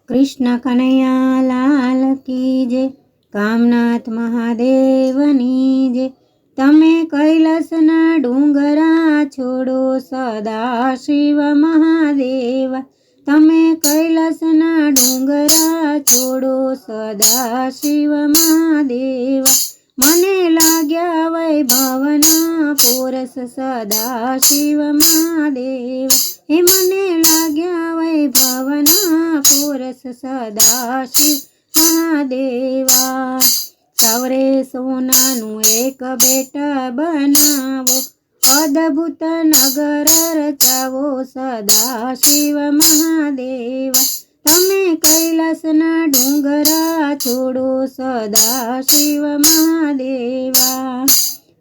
कृष्ण कन्हैया लाल की जय। कामनाथ महादेवनी जय। तमे कैलासना डूंगरा छोड़ो सदा शिव महादेव। तमे कैलासना डूंगरा छोड़ो सदा शिव महादेव। मने लाग्या वैभवना पोरस सदा शिव महादेव। हे मने लाग्या वैभवना पोरस सदा शिव महादेवा। सवरे सोनानु एक बेटा बनावो। अद्भुत नगर रचावो सदा शिव महादेवा। तमे कैलासना डूंगरा छोड़ो सदा शिव महादेवा।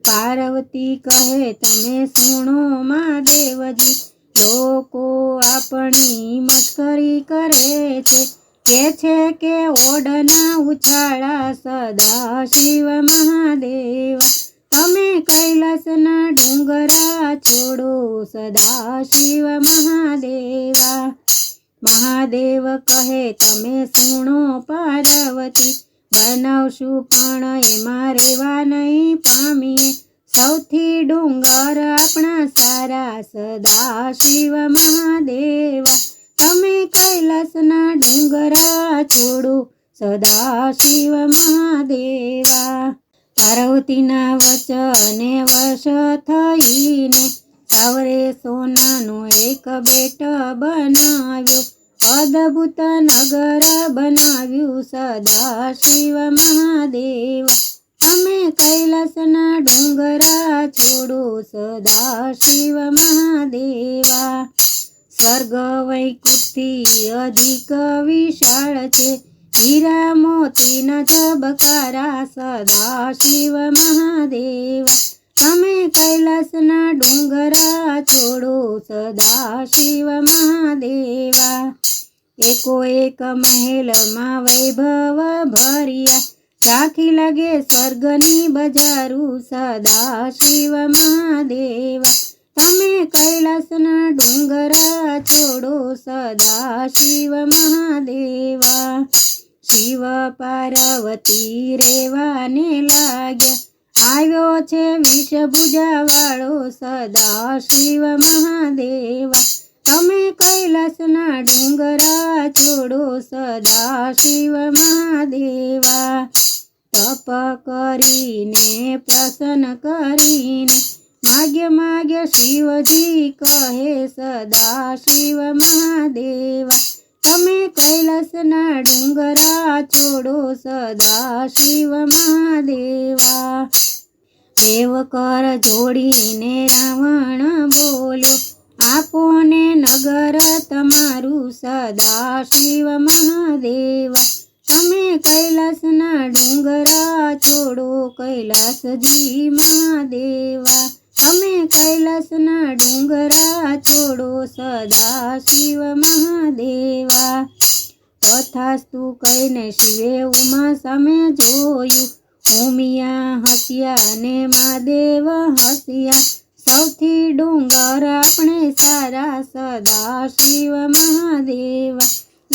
पार्वती कहे तमे सुनो महादेवजी। लोको आपणी मस्करी करे छे के ओढना उछाड़ा सदा शिव महादेवा। तमे कैलासना डूंगरा छोड़ो सदा शिव महादेवा। महादेव कहे तमे सुनो पार्वती। बनावशु पण एमां रेवा नहीं पामीए। सौथी डूंगर अपना सारा सदा शिव महादेवा। तमे कैलासना डूंगरा छोड़ो सदा शिव महादेवा। पार्वतीना वचने वश थईने सवरे सोनानो एक बेट बनाव्यो। अद्भुत नगर बनाव्यु सदा शिव महादेवा। तमे कैलासना डूंगरा छोड़ो सदा शिव महादेवा। स्वर्ग वैकुंठी अधिक विशाल छे। हीरा मोतीना झबकारा सदा शिव महादेवा। तमे कैलासना डूंगरा छोड़ो सदा शिव महादेवा। एको एक महल मां वैभव भरिया। राखी लगे स्वर्गनी बजारू सदा शिव महादेवा। तमे कैलासना डूंगरा छोड़ो सदा शिव महादेवा। शिव पार्वती रेवाने लाग्या। आव्यो छे विषभुजा वाळो सदा शिव महादेवा। तमे कैलासना डूंगरा छोड़ो सदा शिव महादेवा। तप करीने प्रसन्न करीने माग्य शिवजी कहे सदा शिव महादेवा। तमे कैलासना डूंगरा छोड़ो सदा शिव महादेवा। देव कर जोड़ीने रावण बोल्यो। आपोने नगर तमारू सदा शिव महादेवा। तमे कैलासना डूंगरा छोड़ो कैलासजी महादेवा। तमे कैलासना डूंगरा छोड़ो सदा शिव महादेवा। तथास्तु कहीने शिवे उमा सामे जोयु। उमिया हस्या ने महादेव हस्या। सौथी डूंगर अपने सारा सदा शिव महादेवा।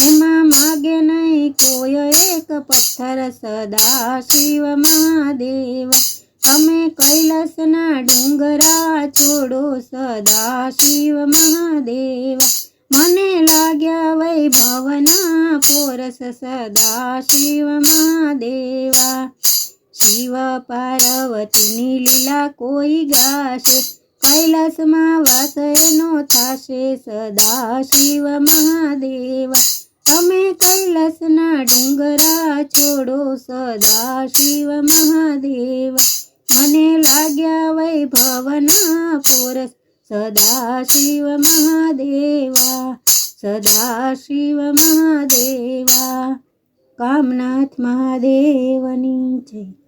एमां मागे नहीं कोई एक पत्थर सदा शिव महादेवा। तमे कैलासना डूंगरा छोड़ो सदा शिव महादेवा। मने लाग्या वैभवना पोरस सदा शिव महादेवा। शिव पार्वतीनी लीला कोई गाशे। कैलासमां वास एनो थाशे सदा शिव महादेवा। तमे कैलासना डूंगरा छोड़ो सदा शिव महादेवा। मने लाग्या वैभवना पोरस सदा शिव महादेवा। सदा शिव महादेवा। कामनाथ महादेवनी जय।